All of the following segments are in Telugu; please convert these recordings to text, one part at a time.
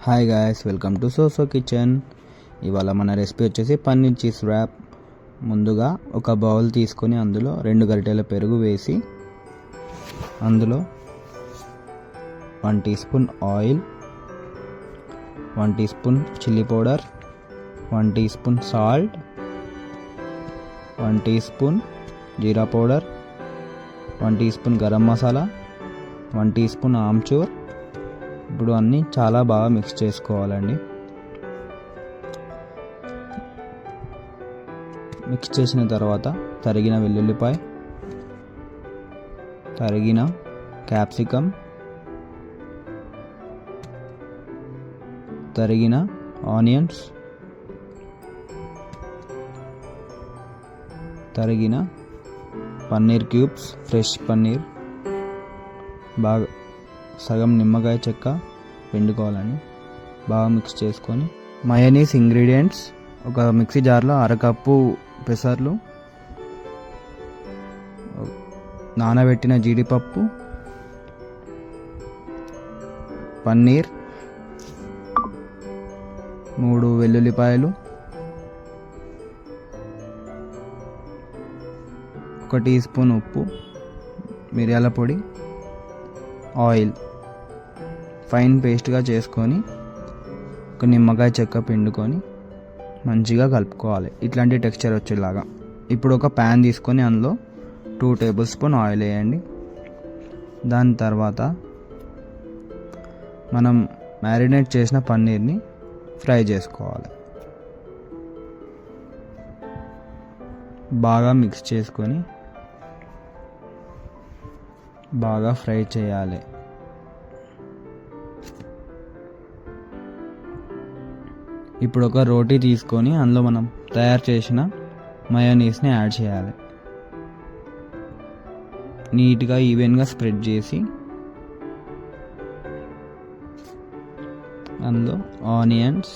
Hi guys, welcome to సోసో kitchen. ఇవాళ మన రెసిపీ వచ్చేసి పన్నీర్ చీజ్ ర్యాప్. ముందుగా ఒక బౌల్ తీసుకొని అందులో 2 గరిటెల పెరుగు వేసి అందులో 1 teaspoon oil, 1 teaspoon chilli powder, 1 teaspoon salt, 1 teaspoon jeera powder, 1 teaspoon garam masala, 1 teaspoon amchur. ఇప్పుడు అన్నీ చాలా బాగా మిక్స్ చేసుకోవాలండి. మిక్స్ చేసిన తర్వాత తరిగిన వెల్లుల్లిపాయ, తరిగిన క్యాప్సికమ్, తరిగిన ఆనియన్స్, తరిగిన పన్నీర్ క్యూబ్స్, ఫ్రెష్ పన్నీర్ బాగా సగం నిమ్మకాయ చెక్క పిండుకోవాలని బాగా మిక్స్ చేసుకొని మయోనీస్ ఇంగ్రీడియంట్స్ ఒక మిక్సీ జార్లో 1/2 కప్పు పెసర్లు, నానబెట్టిన జీడిపప్పు, పన్నీర్, 3 వెల్లుల్లిపాయలు, 1 టీ స్పూన్ ఉప్పు, మిరియాల పొడి, ఆయిల్ ఫైన్ పేస్ట్గా చేసుకొని ఒక నిమ్మకాయ చెక్క పిండుకొని మంచిగా కలుపుకోవాలి, ఇట్లాంటి టెక్స్చర్ వచ్చేలాగా. ఇప్పుడు ఒక ప్యాన్ తీసుకొని అందులో 2 టేబుల్ స్పూన్ ఆయిల్ వేయండి. దాని తర్వాత మనం మ్యారినేట్ చేసిన పన్నీర్ని ఫ్రై చేసుకోవాలి. బాగా మిక్స్ చేసుకొని బాగా ఫ్రై చేయాలి. ఇప్పుడు ఒక రోటీ తీసుకొని అందులో మనం తయారు చేసిన మయోనీస్ని యాడ్ చేయాలి. నీట్గా ఈవెన్గా స్ప్రెడ్ చేసి అందులో ఆనియన్స్,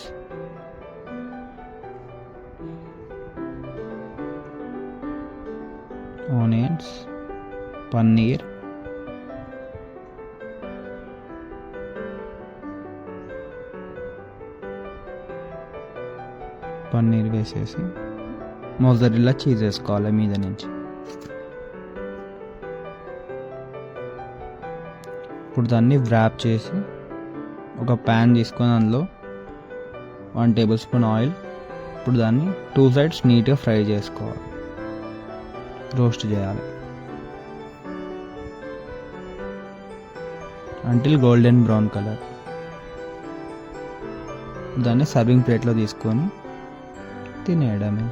పన్నీర్, వేసేసి మొజరెల్లా చీజ్ వేసుకోవాలి మీద నుంచి. ఇప్పుడు దాన్ని వ్రాప్ చేసి ఒక ప్యాన్ తీసుకొని అందులో 1 టేబుల్ స్పూన్ ఆయిల్. ఇప్పుడు దాన్ని 2 సైడ్స్ నీట్గా ఫ్రై చేసుకోవాలి, రోస్ట్ చేయాలి అంటిల్ గోల్డెన్ బ్రౌన్ కలర్. దాన్ని సర్వింగ్ ప్లేట్లో తీసుకొని తినేయడమే.